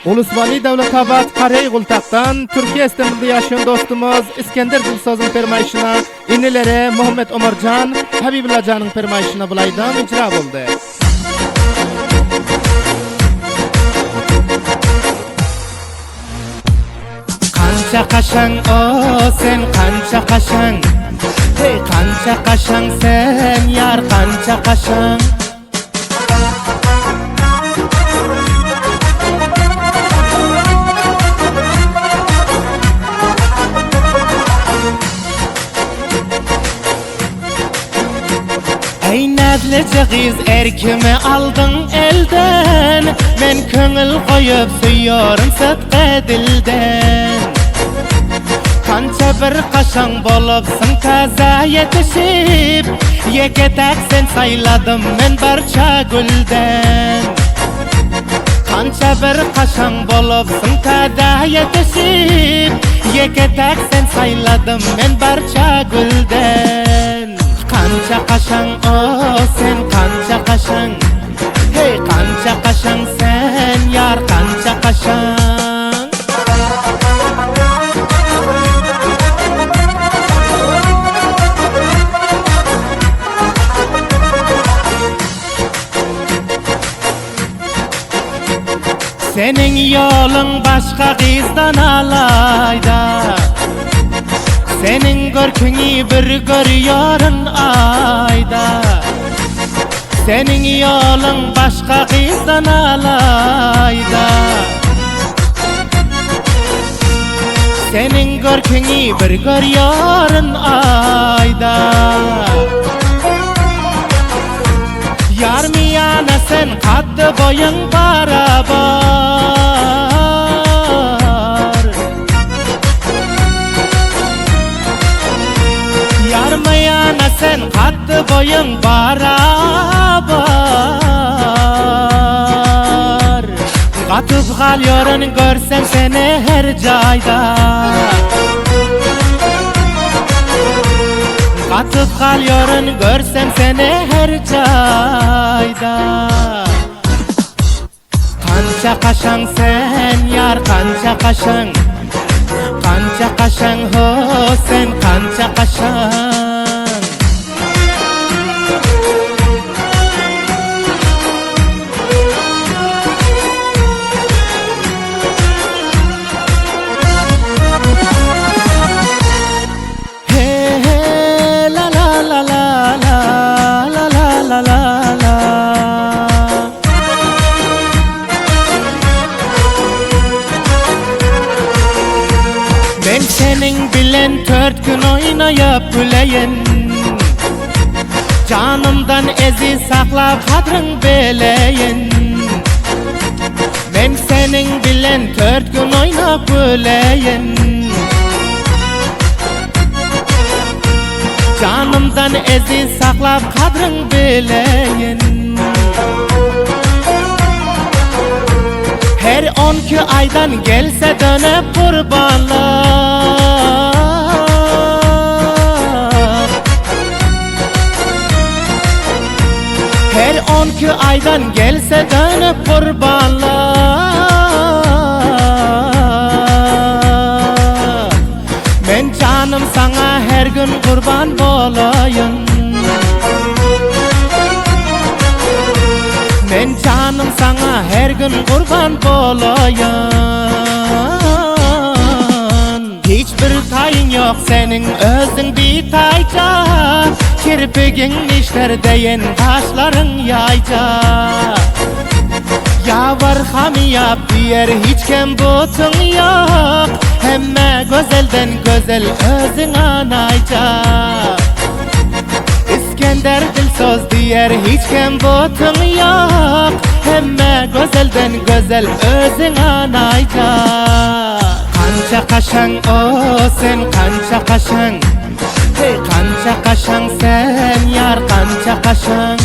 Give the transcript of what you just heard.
Ulusvali Davlatobod Qaray Gultaqdan Türkiye İstanbul'da yaşayan dostumuz İskender Gülsoz'un fermayişine, innilere Muhammed Omarjan, Habibullah Can'ın fermayişine bulaydan icra oldu. Kança kaşan o sen kança kaşan, hey kança kaşan sen yar kança kaşan. Ey nazlı cığız erkimi aldın elden, men köngül koyup suyuyorum sıdkı dilden. Kança bir kaşan bolupsun kaza yetişip, yeketek sen sayladım men barça gülden. Kança bir kaşan bolupsun kaza yetişip, yeketek sen sayladım men barça gülden. Kança kaşan o sen kança kaşan, hey kança kaşan sen yar kança kaşan. Senin yolun başka kızdan alayda, senin görkünü bir görüyorun ayda. Senin yolun başka kızdan alayda, senin görkünü bir görüyorun ayda. Yar mı yana sen katı boyun barabar, yar mı yana sen katı boyun barabar. Katıp kalıyorsun görsem seni her cayda, katıp kalıyorsun görsem seni her cayda. Kança kaşan sen yar kança kaşan, kança kaşan ho sen kança kaşan. Ben senin bilen 4 gün oynayıp güleyin, canımdan ezi saklap kadrın beleyin. Ben senin bilen 4 gün oynayıp güleyin, canımdan ezi saklap kadrın beleyin. Her 12 aydan gelse dönüp kurbanlar, her 12 aydan gelse dönüp kurbanlar. Men canım sana her gün kurban bolayım, men canım sana her gün kurban bolayım. Hiçbir tayın yok senin özün bir tayca, kirpigin işler deyin taşların yayca. Ya var hamiyap diyer hiç kim butun yok, hemme gözelden gözel özün anayca. İskender Gülsoz diyer hiç kim butun yok, hemme gözelden gözel özün anayca. Kança kaşan o sen kança kaşan, hey kança kaşan sen yar kança kaşan.